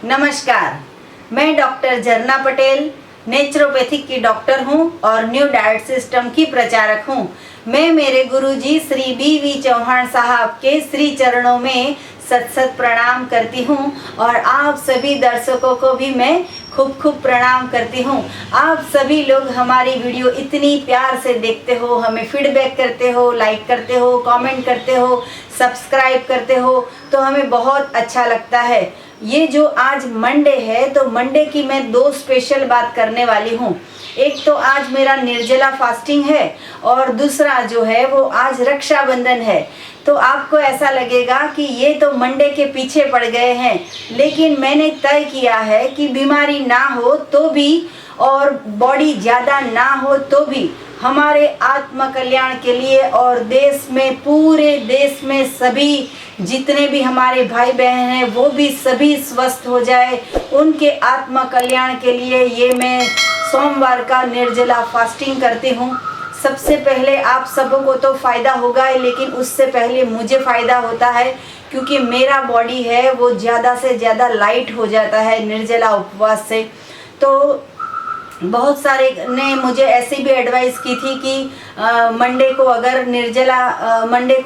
नमस्कार, मैं डॉक्टर झरना पटेल नेचुरोपैथिक की डॉक्टर हूं और न्यू डाइट सिस्टम की प्रचारक हूं। मैं मेरे गुरुजी श्री बी.वी. चौहान साहब के श्री चरणों में सत सत प्रणाम करती हूं और आप सभी दर्शकों को भी मैं खूब खूब प्रणाम करती हूं। आप सभी लोग हमारी वीडियो इतनी प्यार से देखते हो, हमें फीडबैक करते हो, लाइक करते हो, कमेंट करते हो, सब्सक्राइब करते हो, तो हमें बहुत अच्छा लगता है। ये जो आज मंडे है, तो मंडे की मैं दो स्पेशल बात करने वाली हूँ। एक तो आज मेरा निर्जला फास्टिंग है और दूसरा जो है वो आज रक्षाबंधन है। तो आपको ऐसा लगेगा कि ये तो मंडे के पीछे पड़ गए हैं, लेकिन मैंने तय किया है कि बीमारी ना हो तो भी और बॉडी ज़्यादा ना हो तो भी हमारे आत्म कल्याण के लिए और देश में, पूरे देश में सभी जितने भी हमारे भाई बहन हैं वो भी सभी स्वस्थ हो जाए, उनके आत्म कल्याण के लिए ये मैं सोमवार का निर्जला फास्टिंग करती हूँ। सबसे पहले आप सबों को तो फ़ायदा होगा, लेकिन उससे पहले मुझे फ़ायदा होता है क्योंकि मेरा बॉडी है वो ज़्यादा से ज़्यादा लाइट हो जाता है निर्जला उपवास से। तो बहुत सारे ने मुझे ऐसी भी एडवाइस की थी कि मंडे को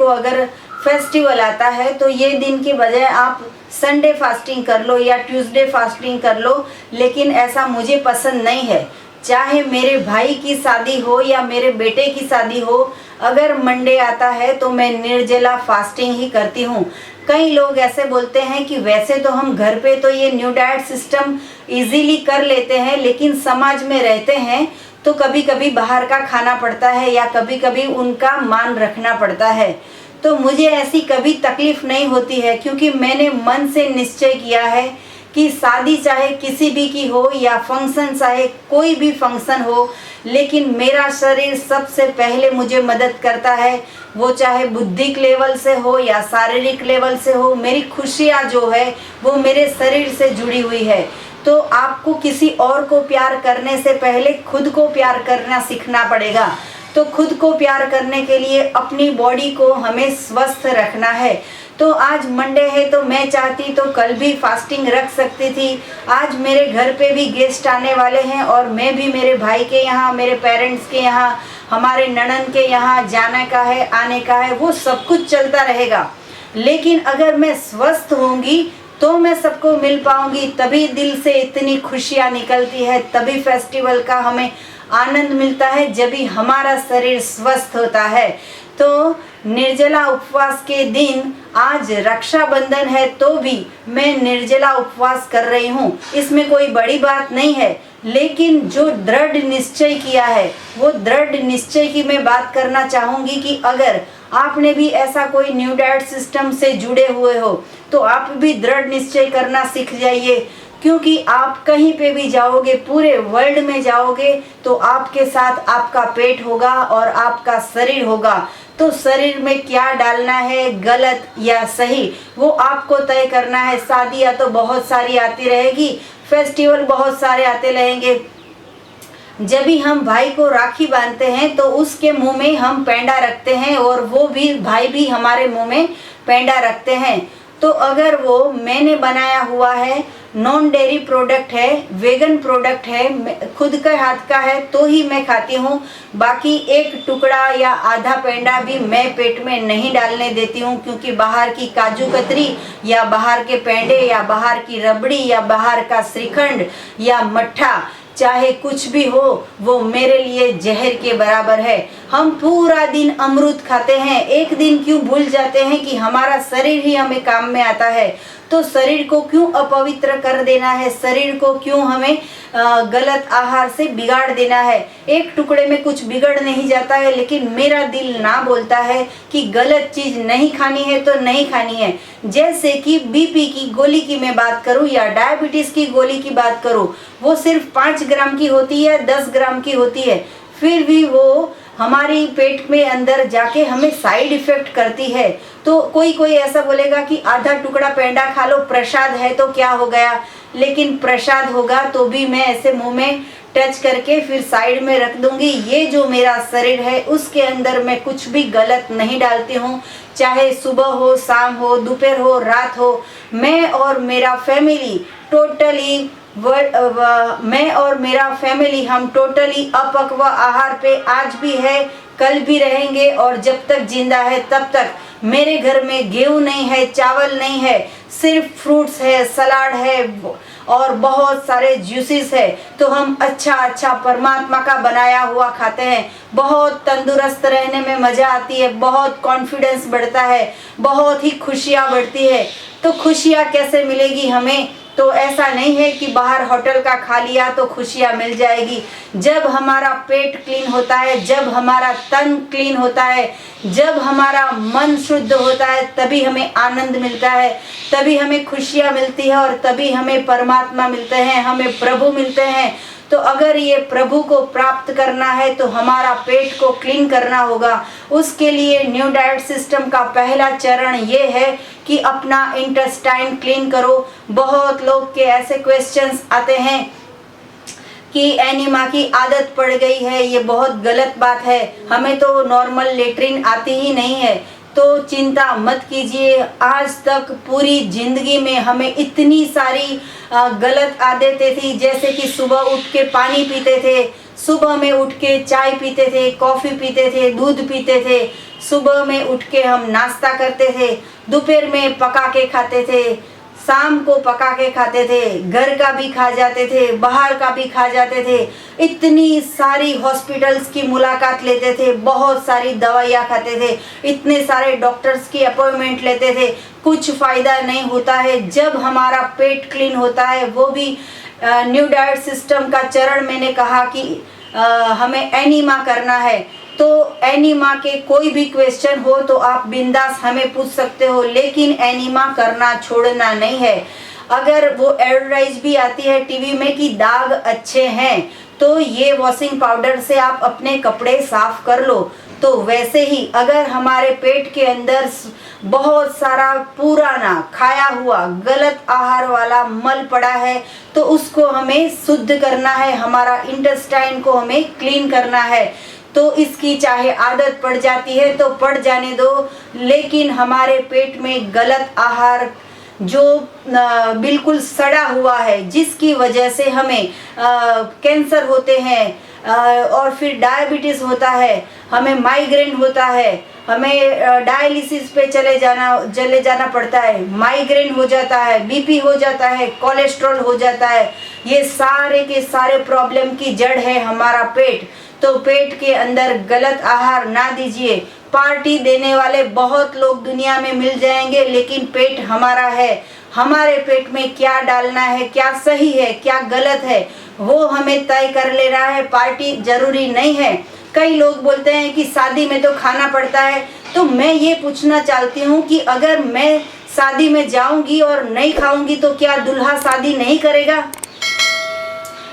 अगर फेस्टिवल आता है तो ये दिन की बजाय आप संडे फास्टिंग कर लो या ट्यूसडे फास्टिंग कर लो, लेकिन ऐसा मुझे पसंद नहीं है। चाहे मेरे भाई की शादी हो या मेरे बेटे की शादी हो, अगर मंडे आता है तो मैं निर्जला फास्टिंग ही करती हूँ। कई लोग ऐसे बोलते हैं कि वैसे तो हम घर पे तो ये न्यू डाइट सिस्टम इजीली कर लेते हैं, लेकिन समाज में रहते हैं तो कभी कभी बाहर का खाना पड़ता है या कभी कभी उनका मान रखना पड़ता है। तो मुझे ऐसी कभी तकलीफ़ नहीं होती है क्योंकि मैंने मन से निश्चय किया है कि शादी चाहे किसी भी की हो या फंक्शन चाहे कोई भी फंक्शन हो, लेकिन मेरा शरीर सबसे पहले मुझे मदद करता है। वो चाहे बुद्धिक लेवल से हो या शारीरिक लेवल से हो, मेरी खुशियाँ जो है वो मेरे शरीर से जुड़ी हुई है। तो आपको किसी और को प्यार करने से पहले खुद को प्यार करना सीखना पड़ेगा। तो खुद को प्यार करने के लिए अपनी बॉडी को हमें स्वस्थ रखना है। तो आज मंडे है तो मैं चाहती तो कल भी फास्टिंग रख सकती थी। आज मेरे घर पे भी गेस्ट आने वाले हैं और मैं भी मेरे भाई के यहाँ, मेरे पेरेंट्स के यहाँ, हमारे ननन के यहाँ जाने का है, आने का है, वो सब कुछ चलता रहेगा। लेकिन अगर मैं स्वस्थ होंगी तो मैं सबको मिल पाऊंगी, तभी दिल से इतनी खुशियाँ निकलती है, तभी फेस्टिवल का हमें आनंद मिलता है, जब भी हमारा शरीर स्वस्थ होता है। तो निर्जला उपवास के दिन आज रक्षाबंधन है तो भी मैं निर्जला उपवास कर रही हूँ। इसमें कोई बड़ी बात नहीं है, लेकिन जो दृढ़ निश्चय किया है वो दृढ़ निश्चय की मैं बात करना चाहूँगी कि अगर आपने भी ऐसा कोई न्यू डाइट सिस्टम से जुड़े हुए हो तो आप भी दृढ़ निश्चय करना सीख जाइए, क्योंकि आप कहीं पे भी जाओगे, पूरे वर्ल्ड में जाओगे तो आपके साथ आपका पेट होगा और आपका शरीर होगा। तो शरीर में क्या डालना है, गलत या सही, वो आपको तय करना है। शादियाँ तो बहुत सारी आती रहेगी, फेस्टिवल बहुत सारे आते रहेंगे। जब भी हम भाई को राखी बांधते हैं तो उसके मुंह में हम पेंडा रखते हैं और वो भी भाई भी हमारे मुंह में पेंडा रखते हैं। तो अगर वो मैंने बनाया हुआ है, नॉन डेयरी प्रोडक्ट है, वेगन प्रोडक्ट है, खुद के हाथ का है तो ही मैं खाती हूँ। बाकी एक टुकड़ा या आधा पेंडा भी मैं पेट में नहीं डालने देती हूँ, क्योंकि बाहर की काजू कतरी या बाहर के पेंडे या बाहर की रबड़ी या बाहर का श्रीखंड या मट्ठा, चाहे कुछ भी हो, वो मेरे लिए जहर के बराबर है। हम पूरा दिन अमरूद खाते हैं, एक दिन क्यों भूल जाते हैं कि हमारा शरीर ही हमें काम में आता है। तो शरीर को क्यों अपवित्र कर देना है, शरीर को क्यों हमें गलत आहार से बिगाड़ देना है। एक टुकड़े में कुछ बिगड़ नहीं जाता है, लेकिन मेरा दिल ना बोलता है कि गलत चीज़ नहीं खानी है तो नहीं खानी है। जैसे कि बीपी की गोली की मैं बात करूं या डायबिटीज़ की गोली की बात करूं, वो सिर्फ 5 ग्राम की होती है, 10 ग्राम की होती है, फिर भी वो हमारी पेट में अंदर जाके हमें साइड इफ़ेक्ट करती है। तो कोई ऐसा बोलेगा कि आधा टुकड़ा पेंडा खा लो, प्रसाद है तो क्या हो गया, लेकिन प्रसाद होगा तो भी मैं ऐसे मुंह में टच करके फिर साइड में रख दूंगी। ये जो मेरा शरीर है उसके अंदर मैं कुछ भी गलत नहीं डालती हूँ, चाहे सुबह हो, शाम हो, दोपहर हो, रात हो। मैं और मेरा फैमिली टोटली मैं और मेरा फैमिली हम टोटली अपक्व आहार पे आज भी है, कल भी रहेंगे और जब तक जिंदा है तब तक। मेरे घर में गेहूं नहीं है, चावल नहीं है, सिर्फ फ्रूट्स है, सलाद है और बहुत सारे जूसेस है। तो हम अच्छा परमात्मा का बनाया हुआ खाते हैं। बहुत तंदुरुस्त रहने में मज़ा आती है, बहुत कॉन्फिडेंस बढ़ता है, बहुत ही खुशियाँ बढ़ती है। तो खुशियाँ कैसे मिलेगी हमें? तो ऐसा नहीं है कि बाहर होटल का खा लिया तो खुशियाँ मिल जाएगी। जब हमारा पेट क्लीन होता है, जब हमारा तन क्लीन होता है, जब हमारा मन शुद्ध होता है, तभी हमें आनंद मिलता है, तभी हमें खुशियाँ मिलती है और तभी हमें परमात्मा मिलते हैं, हमें प्रभु मिलते हैं। तो अगर ये प्रभु को प्राप्त करना है तो हमारा पेट को क्लीन करना होगा। उसके लिए न्यू डाइट सिस्टम का पहला चरण ये है कि अपना इंटेस्टाइन क्लीन करो। बहुत लोग के ऐसे क्वेश्चंस आते हैं कि एनीमा की आदत पड़ गई है, ये बहुत गलत बात है, हमें तो नॉर्मल लेट्रिन आती ही नहीं है। तो चिंता मत कीजिए। आज तक पूरी जिंदगी में हमें इतनी सारी गलत आदतें थी, जैसे कि सुबह उठ के पानी पीते थे, सुबह में उठ के चाय पीते थे, कॉफ़ी पीते थे, दूध पीते थे, सुबह में उठ के हम नाश्ता करते थे, दोपहर में पका के खाते थे, शाम को पका के खाते थे, घर का भी खा जाते थे, बाहर का भी खा जाते थे, इतनी सारी हॉस्पिटल्स की मुलाकात लेते थे, बहुत सारी दवाइयाँ खाते थे, इतने सारे डॉक्टर्स की अपॉइंटमेंट लेते थे, कुछ फ़ायदा नहीं होता है। जब हमारा पेट क्लीन होता है, वो भी न्यू डाइट सिस्टम का चरण मैंने कहा कि हमें एनीमा करना है। तो एनीमा के कोई भी क्वेश्चन हो तो आप बिंदास हमें पूछ सकते हो, लेकिन एनीमा करना छोड़ना नहीं है। अगर वो एडवर्टाइज भी आती है टीवी में कि दाग अच्छे हैं, तो ये वॉशिंग पाउडर से आप अपने कपड़े साफ कर लो। तो वैसे ही अगर हमारे पेट के अंदर बहुत सारा पुराना खाया हुआ गलत आहार वाला मल पड़ा है, तो उसको हमें शुद्ध करना है, हमारा इंटेस्टाइन को हमें क्लीन करना है। तो इसकी चाहे आदत पड़ जाती है तो पड़ जाने दो, लेकिन हमारे पेट में गलत आहार जो बिल्कुल सड़ा हुआ है, जिसकी वजह से हमें कैंसर होते हैं और फिर डायबिटीज़ होता है, हमें माइग्रेन होता है, हमें डायलिसिस पे चले जाना पड़ता है, माइग्रेन हो जाता है, बीपी हो जाता है, कोलेस्ट्रॉल हो जाता है। ये सारे के सारे प्रॉब्लम की जड़ है हमारा पेट। तो पेट के अंदर गलत आहार ना दीजिए। पार्टी देने वाले बहुत लोग दुनिया में मिल जाएंगे, लेकिन पेट हमारा है। हमारे पेट में क्या डालना है, क्या सही है, क्या गलत है, वो हमें तय कर लेना है। पार्टी जरूरी नहीं है। कई लोग बोलते हैं कि शादी में तो खाना पड़ता है। तो मैं ये पूछना चाहती हूँ कि अगर मैं शादी में जाऊंगी और नहीं खाऊंगी तो क्या दूल्हा शादी नहीं करेगा?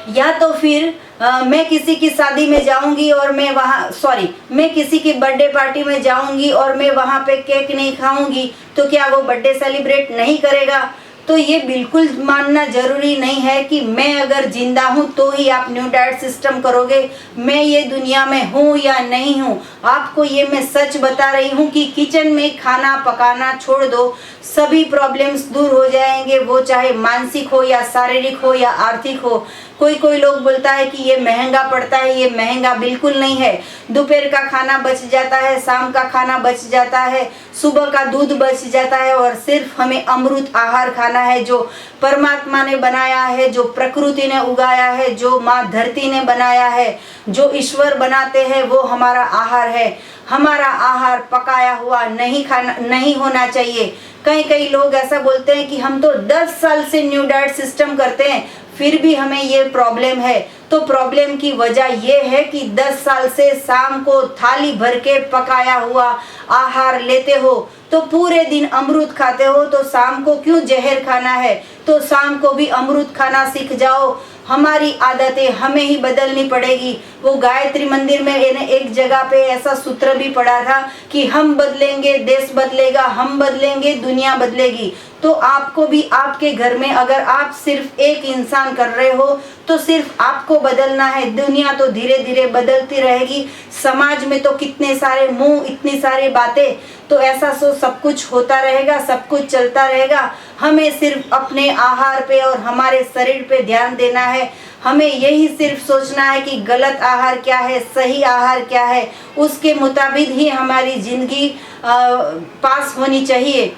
या तो फिर मैं किसी की शादी में जाऊंगी और मैं किसी की बर्थडे पार्टी में जाऊंगी और मैं वहाँ पे केक नहीं खाऊंगी, तो क्या वो बर्थडे सेलिब्रेट नहीं करेगा? तो ये बिल्कुल मानना जरूरी नहीं है कि मैं अगर जिंदा हूँ तो ही आप न्यू डाइट सिस्टम करोगे। मैं ये दुनिया में हूँ या नहीं हूँ, आपको ये मैं सच बता रही हूँ कि किचन में खाना पकाना छोड़ दो, सभी प्रॉब्लम्स दूर हो जाएंगे, वो चाहे मानसिक हो या शारीरिक हो या आर्थिक हो। कोई लोग बोलता है कि ये महंगा पड़ता है, ये महंगा बिल्कुल नहीं है। दोपहर का खाना बच जाता है, शाम का खाना बच जाता है, सुबह का दूध बच जाता है और सिर्फ हमें अमृत आहार खाना है, जो परमात्मा ने बनाया है, जो प्रकृति ने उगाया है, जो माँ धरती ने बनाया है, जो ईश्वर बनाते हैं, वो हमारा आहार है। हमारा आहार पकाया हुआ नहीं होना चाहिए। कई लोग ऐसा बोलते हैं कि हम तो 10 साल से न्यू डाइट सिस्टम करते हैं, फिर भी हमें ये प्रॉब्लम है। तो प्रॉब्लम की वजह ये है कि 10 साल से शाम को थाली भर के पकाया हुआ आहार लेते हो, तो पूरे दिन अमृत खाते हो, तो शाम को क्यों जहर खाना है? तो शाम को भी अमृत खाना सीख जाओ। हमारी आदतें हमें ही बदलनी पड़ेगी। वो गायत्री मंदिर में एक जगह पे ऐसा सूत्र भी पढ़ा था कि हम बदलेंगे देश बदलेगा, हम बदलेंगे दुनिया बदलेगी। तो आपको भी आपके घर में अगर आप सिर्फ एक इंसान कर रहे हो तो सिर्फ आपको बदलना है, दुनिया तो धीरे धीरे बदलती रहेगी। समाज में तो कितने सारे मुंह, इतनी सारी बातें, तो ऐसा सब कुछ होता रहेगा, सब कुछ चलता रहेगा। हमें सिर्फ अपने आहार पे और हमारे शरीर पे ध्यान देना है। हमें यही सिर्फ सोचना है कि गलत आहार क्या है, सही आहार क्या है, उसके मुताबिक ही हमारी जिंदगी पास होनी चाहिए।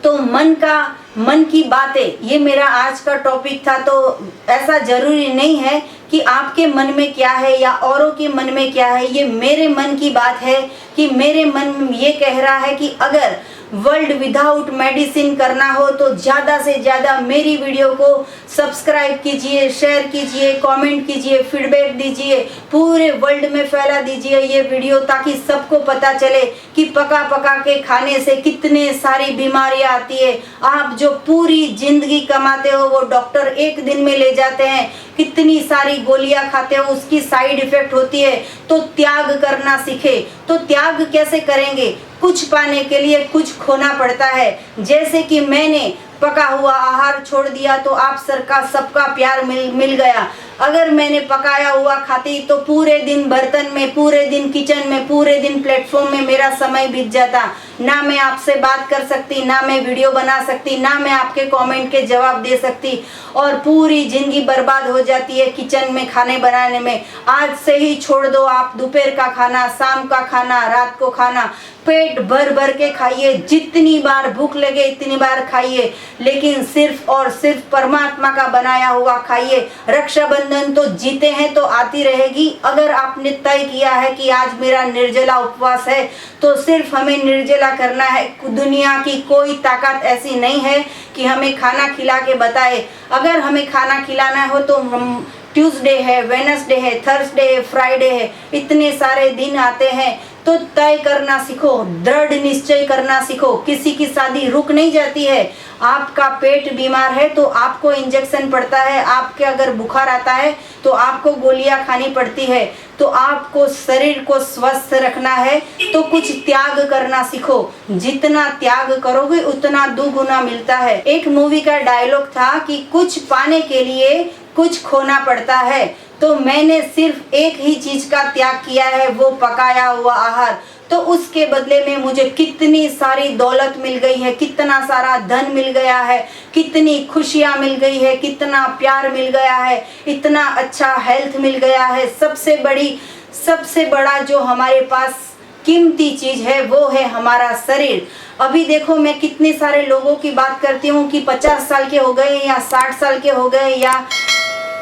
तो मन की बातें, ये मेरा आज का टॉपिक था। तो ऐसा जरूरी नहीं है कि आपके मन में क्या है या औरों के मन में क्या है, ये मेरे मन की बात है कि मेरे मन ये कह रहा है कि अगर वर्ल्ड विदाउट मेडिसिन करना हो तो ज़्यादा से ज़्यादा मेरी वीडियो को सब्सक्राइब कीजिए, शेयर कीजिए, कमेंट कीजिए, फीडबैक दीजिए, पूरे वर्ल्ड में फैला दीजिए ये वीडियो, ताकि सबको पता चले कि पका पका के खाने से कितने सारी बीमारियां आती है। आप जो पूरी जिंदगी कमाते हो वो डॉक्टर एक दिन में ले जाते हैं, कितनी सारी गोलियां खाते हो, उसकी साइड इफेक्ट होती है। तो त्याग करना सीखे। तो त्याग कैसे करेंगे? कुछ पाने के लिए कुछ खोना पड़ता है। जैसे कि मैंने पका हुआ आहार छोड़ दिया तो आप सबका प्यार मिल गया। अगर मैंने पकाया हुआ खाती तो पूरे दिन बर्तन में, पूरे दिन किचन में, पूरे दिन प्लेटफॉर्म में मेरा समय बीत जाता। ना मैं आपसे बात कर सकती, ना मैं वीडियो बना सकती, ना मैं आपके कमेंट के जवाब दे सकती, और पूरी जिंदगी बर्बाद हो जाती है किचन में खाने बनाने में। आज से ही छोड़ दो आप दोपहर का खाना, शाम का खाना, रात को खाना। पेट भर भर के खाइए, जितनी बार भूख लगे इतनी बार खाइए, लेकिन सिर्फ और सिर्फ परमात्मा का बनाया हुआ खाइए। रक्षाबंधन तो जीते हैं तो आती रहेगी। अगर आपने तय किया है कि आज मेरा निर्जला उपवास है तो सिर्फ हमें निर्जला करना है। दुनिया की कोई ताकत ऐसी नहीं है कि हमें खाना खिला के बताए। अगर हमें खाना खिलाना हो तो ट्यूसडे है, वेडनेसडे है, थर्सडे है, फ्राइडे है, इतने सारे दिन आते हैं। तो तय करना सीखो, दृढ़ निश्चय करना सीखो। किसी की शादी रुक नहीं जाती है। आपका पेट बीमार है तो आपको इंजेक्शन पड़ता है, आपके अगर बुखार आता है तो आपको गोलियां खानी पड़ती है। तो आपको शरीर को स्वस्थ रखना है तो कुछ त्याग करना सीखो। जितना त्याग करोगे उतना दुगुना मिलता है। एक मूवी का डायलॉग था कि कुछ पाने के लिए कुछ खोना पड़ता है। तो मैंने सिर्फ एक ही चीज का त्याग किया है, वो पकाया हुआ आहार। तो उसके बदले में मुझे कितनी सारी दौलत मिल गई है, कितना सारा धन मिल गया है, कितनी खुशियां मिल गई है, कितना प्यार मिल गया है, इतना अच्छा हेल्थ मिल गया है। सबसे बड़ा जो हमारे पास कीमती चीज है वो है हमारा शरीर। अभी देखो, मैं कितने सारे लोगों की बात करती हूँ कि 50 साल के हो गए या 60 साल के हो गए या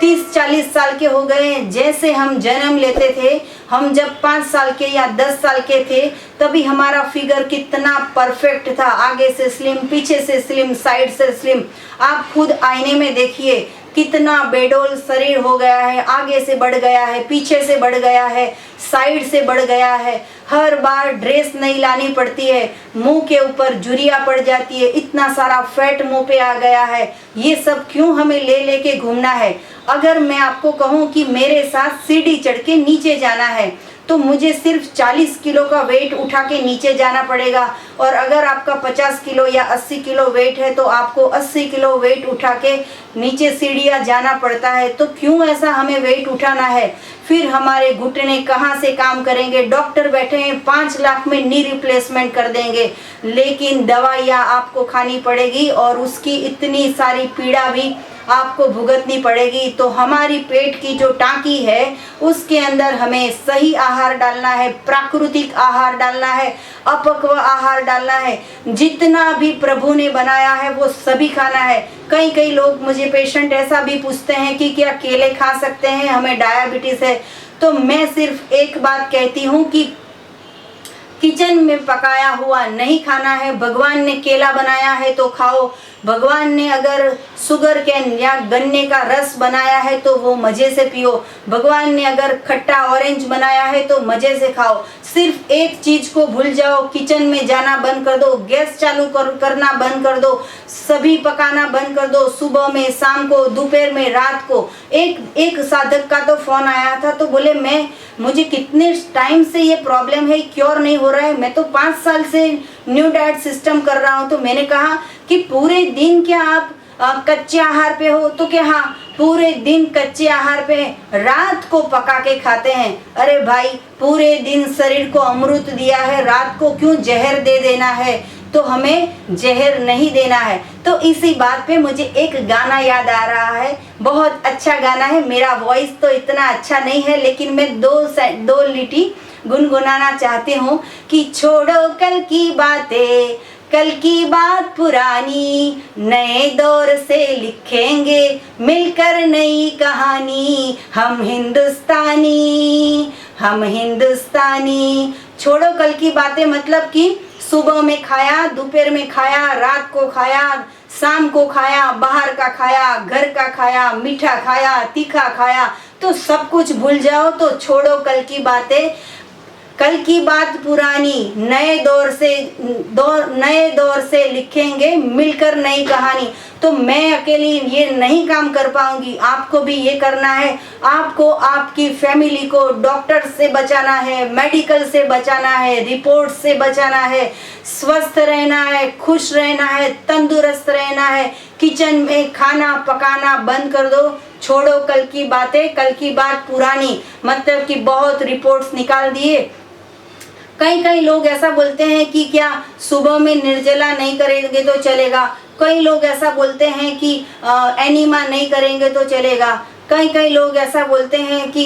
30-40 साल के हो गए। जैसे हम जन्म लेते थे, हम जब 5 साल के या 10 साल के थे तभी हमारा फिगर कितना परफेक्ट था, आगे से स्लिम, पीछे से स्लिम, साइड से स्लिम। आप खुद आईने में देखिए कितना बेडोल शरीर हो गया है, आगे से बढ़ गया है, पीछे से बढ़ गया है, साइड से बढ़ गया है। हर बार ड्रेस नहीं लानी पड़ती है, मुंह के ऊपर झुर्रियां पड़ जाती है, इतना सारा फैट मुंह पे आ गया है। ये सब क्यों हमें ले के घूमना है? अगर मैं आपको कहूँ कि मेरे साथ सीढ़ी चढ़ के नीचे जाना है तो मुझे सिर्फ 40 किलो का वेट उठा के नीचे जाना पड़ेगा, और अगर आपका 50 किलो या 80 किलो वेट है तो आपको 80 किलो वेट उठा के नीचे सीढ़ियाँ जाना पड़ता है। तो क्यों ऐसा हमें वेट उठाना है? फिर हमारे घुटने कहाँ से काम करेंगे? डॉक्टर बैठे हैं 5 लाख में नी रिप्लेसमेंट कर देंगे, लेकिन दवाइयाँ आपको खानी पड़ेगी और उसकी इतनी सारी पीड़ा भी आपको भुगतनी पड़ेगी। तो हमारी पेट की जो टांकी है उसके अंदर हमें सही आहार डालना है, प्राकृतिक आहार डालना है, अपक्व आहार डालना है। जितना भी प्रभु ने बनाया है वो सभी खाना है। कई लोग, मुझे पेशेंट ऐसा भी पूछते हैं कि क्या केले खा सकते हैं, हमें डायबिटीज है। तो मैं सिर्फ एक बात कहती हूँ कि किचन में पकाया हुआ नहीं खाना है। भगवान ने केला बनाया है तो खाओ, भगवान ने अगर शुगर कैन या गन्ने का रस बनाया है तो वो मज़े से पियो, भगवान ने अगर खट्टा ऑरेंज बनाया है तो मज़े से खाओ। सिर्फ एक चीज़ को भूल जाओ, किचन में जाना बंद कर दो, गैस चालू करना बंद कर दो, सभी पकाना बंद कर दो। सुबह में, शाम को, दोपहर में, रात को। एक साधक का तो फ़ोन आया था तो बोले मुझे कितने टाइम से ये प्रॉब्लम है, क्योर नहीं हो रहा है, मैं तो 5 साल से न्यू डाइट सिस्टम कर रहा हूँ। तो मैंने कहा कि पूरे दिन क्या आप कच्चे आहार पे हो? तो क्या हाँ, पूरे दिन कच्चे आहार पे हैं, रात को पका के खाते हैं। अरे भाई, पूरे दिन शरीर को अमृत दिया है, रात को क्यों जहर दे देना है? तो हमें जहर नहीं देना है। तो इसी बात पे मुझे एक गाना याद आ रहा है, बहुत अच्छा गाना है। मेरा वॉइस तो इतना अच्छा नहीं है, लेकिन मैं दो लिटी गुनगुनाना चाहती हूँ कि छोड़ो कल की बातें, कल की बात पुरानी, नए दौर से लिखेंगे मिलकर नई कहानी, हम हिंदुस्तानी, हम हिंदुस्तानी। छोड़ो कल की बातें मतलब कि सुबह में खाया, दोपहर में खाया, रात को खाया, शाम को खाया, बाहर का खाया, घर का खाया, मीठा खाया, तीखा खाया, तो सब कुछ भूल जाओ। तो छोड़ो कल की बातें, कल की बात पुरानी, नए दौर से लिखेंगे मिलकर नई कहानी। तो मैं अकेली ये नहीं काम कर पाऊंगी, आपको भी ये करना है। आपको आपकी फैमिली को डॉक्टर से बचाना है, मेडिकल से बचाना है, रिपोर्ट से बचाना है, स्वस्थ रहना है, खुश रहना है, तंदुरुस्त रहना है। किचन में खाना पकाना बंद कर दो। छोड़ो कल की बातें, कल की बात पुरानी, मतलब कि बहुत रिपोर्ट्स निकाल दिए। कई लोग ऐसा बोलते हैं कि क्या सुबह में निर्जला नहीं करेंगे तो चलेगा। कई लोग ऐसा बोलते हैं कि एनीमा नहीं करेंगे तो चलेगा। कई लोग ऐसा बोलते हैं कि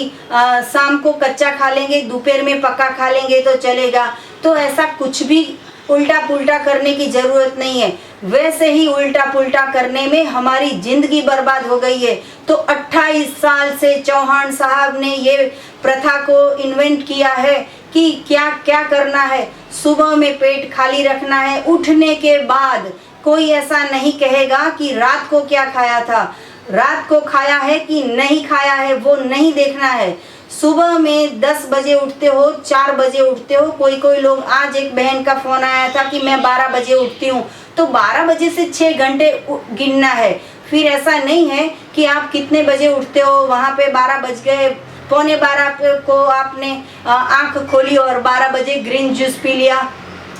शाम को कच्चा खा लेंगे, दोपहर में पका खा लेंगे तो चलेगा। तो ऐसा कुछ भी उल्टा पुल्टा करने की ज़रूरत नहीं है। वैसे ही उल्टा पुल्टा करने में हमारी ज़िंदगी बर्बाद हो गई है। तो 28 साल से चौहान साहब ने ये प्रथा को इन्वेंट किया है कि क्या क्या करना है। सुबह में पेट खाली रखना है, उठने के बाद कोई ऐसा नहीं कहेगा कि रात को क्या खाया था, रात को खाया है कि नहीं खाया है, वो नहीं देखना है। सुबह में 10 बजे उठते हो, 4 बजे उठते हो। कोई लोग, आज एक बहन का फ़ोन आया था कि मैं 12 बजे उठती हूँ, तो 12 बजे से 6 घंटे गिनना है। फिर ऐसा नहीं है कि आप कितने बजे उठते हो, वहाँ पे 12 बज गए, पौने 12 को आपने आँख खोली और 12 बजे ग्रीन जूस पी लिया।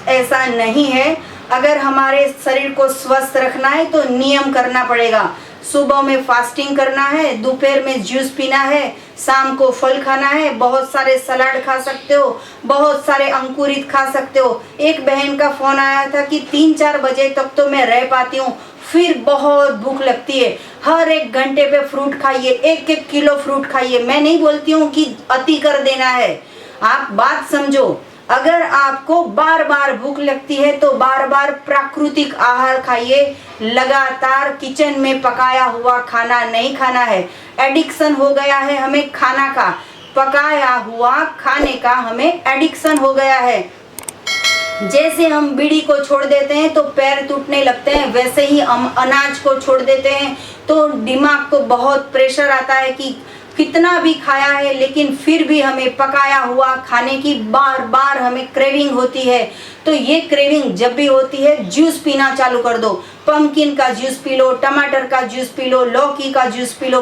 ऐसा नहीं है। अगर हमारे शरीर को स्वस्थ रखना है तो नियम करना पड़ेगा। सुबह में फास्टिंग करना है, दोपहर में जूस पीना है, शाम को फल खाना है, बहुत सारे सलाद खा सकते हो, बहुत सारे अंकुरित खा सकते हो। एक बहन का फ़ोन आया था कि 3-4 बजे तक तो मैं रह पाती हूँ, फिर बहुत भूख लगती है। हर 1 घंटे पे फ्रूट खाइए, 1-1 किलो फ्रूट खाइए। मैं नहीं बोलती हूँ कि अति कर देना है, आप बात समझो। अगर आपको बार बार भूख लगती है तो बार बार प्राकृतिक आहार खाइए। लगातार किचन में पकाया हुआ खाना नहीं खाना है। एडिक्शन हो गया है हमें खाना का, पकाया हुआ खाने का हमें एडिक्शन हो गया है। जैसे हम बीड़ी को छोड़ देते हैं तो पैर टूटने लगते हैं, वैसे ही हम अनाज को छोड़ देते हैं तो दिमाग को बहुत प्रेशर आता है कि कितना भी खाया है लेकिन फिर भी हमें पकाया हुआ खाने की बार बार हमें क्रेविंग होती है। तो ये क्रेविंग जब भी होती है, जूस पीना चालू कर दो। पम्पकिन का जूस पी लो, टमाटर का जूस पी लो, लौकी का जूस पी लो,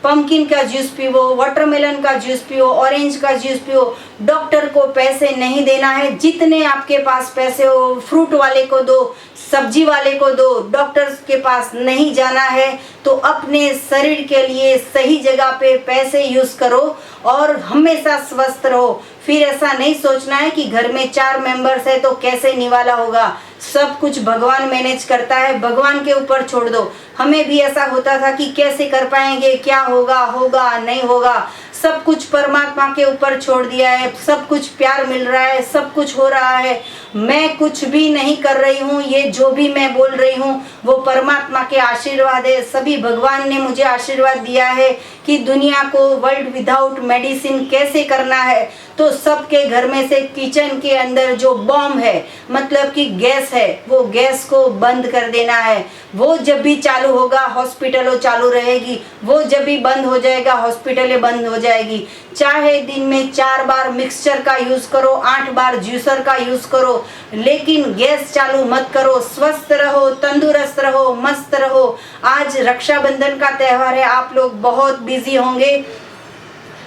पम्पकिन का जूस पियो, वाटरमेलन का जूस पियो, ऑरेंज का जूस पियो। डॉक्टर को पैसे नहीं देना है, जितने आपके पास पैसे हो फ्रूट वाले को दो, सब्जी वाले को दो। डॉक्टर्स के पास नहीं जाना है तो अपने शरीर के लिए सही जगह पे पैसे यूज़ करो और हमेशा स्वस्थ रहो। फिर ऐसा नहीं सोचना है कि घर में 4 मेंबर्स है तो कैसे निवाला होगा। सब कुछ भगवान मैनेज करता है, भगवान के ऊपर छोड़ दो। हमें भी ऐसा होता था कि कैसे कर पाएंगे, क्या होगा, होगा नहीं होगा। सब कुछ परमात्मा के ऊपर छोड़ दिया है, सब कुछ प्यार मिल रहा है, सब कुछ हो रहा है। मैं कुछ भी नहीं कर रही हूँ, ये जो भी मैं बोल रही हूँ वो परमात्मा के आशीर्वाद है। सभी भगवान ने मुझे आशीर्वाद दिया है कि दुनिया को वर्ल्ड विदाउट मेडिसिन कैसे करना है। तो सबके घर में से किचन के अंदर जो बॉम्ब है, मतलब कि गैस है, वो गैस को बंद कर देना है। वो जब भी चालू होगा हॉस्पिटलों चालू रहेगी, वो जब भी बंद हो जाएगा हॉस्पिटलें बंद हो जाएगी। चाहे दिन में 4 बार मिक्सचर का यूज़ करो, 8 बार जूसर का यूज़ करो, लेकिन गैस चालू मत करो। स्वस्थ रहो, तंदुरुस्त रहो, मस्त रहो। आज रक्षाबंधन का त्यौहार है, आप लोग बहुत बिजी होंगे,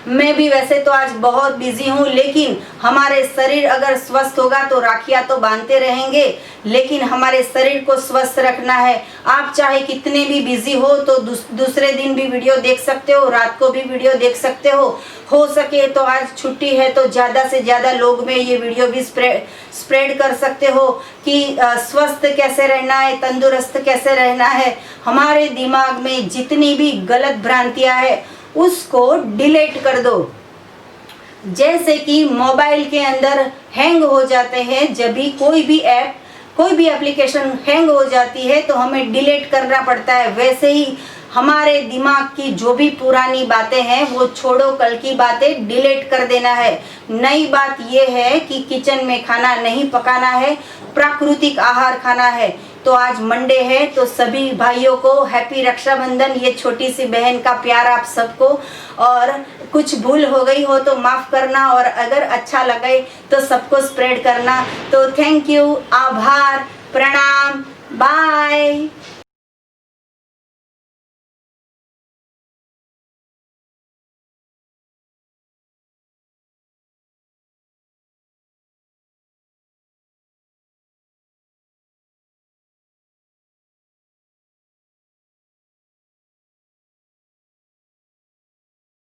मैं भी वैसे तो आज बहुत बिजी हूँ, लेकिन हमारे शरीर अगर स्वस्थ होगा तो राखियाँ तो बांधते रहेंगे, लेकिन हमारे शरीर को स्वस्थ रखना है। आप चाहे कितने भी बिजी हो तो दूसरे दिन भी वीडियो देख सकते हो, रात को भी वीडियो देख सकते हो सके तो आज छुट्टी है तो ज़्यादा से ज़्यादा लोग में ये वीडियो भी स्प्रेड कर सकते हो कि स्वस्थ कैसे रहना है, तंदुरुस्त कैसे रहना है। हमारे दिमाग में जितनी भी गलत भ्रांतियाँ हैं उसको डिलीट कर दो। जैसे कि मोबाइल के अंदर हैंग हो जाते हैं, जब भी कोई भी ऐप, कोई भी एप्लीकेशन हैंग हो जाती है तो हमें डिलीट करना पड़ता है, वैसे ही हमारे दिमाग की जो भी पुरानी बातें हैं वो छोड़ो, कल की बातें डिलीट कर देना है। नई बात ये है कि किचन में खाना नहीं पकाना है, प्राकृतिक आहार खाना है। तो आज मंडे है तो सभी भाइयों को हैप्पी रक्षाबंधन। ये छोटी सी बहन का प्यार आप सबको, और कुछ भूल हो गई हो तो माफ़ करना, और अगर अच्छा लगे तो सबको स्प्रेड करना। तो थैंक यू, आभार, प्रणाम, बाय।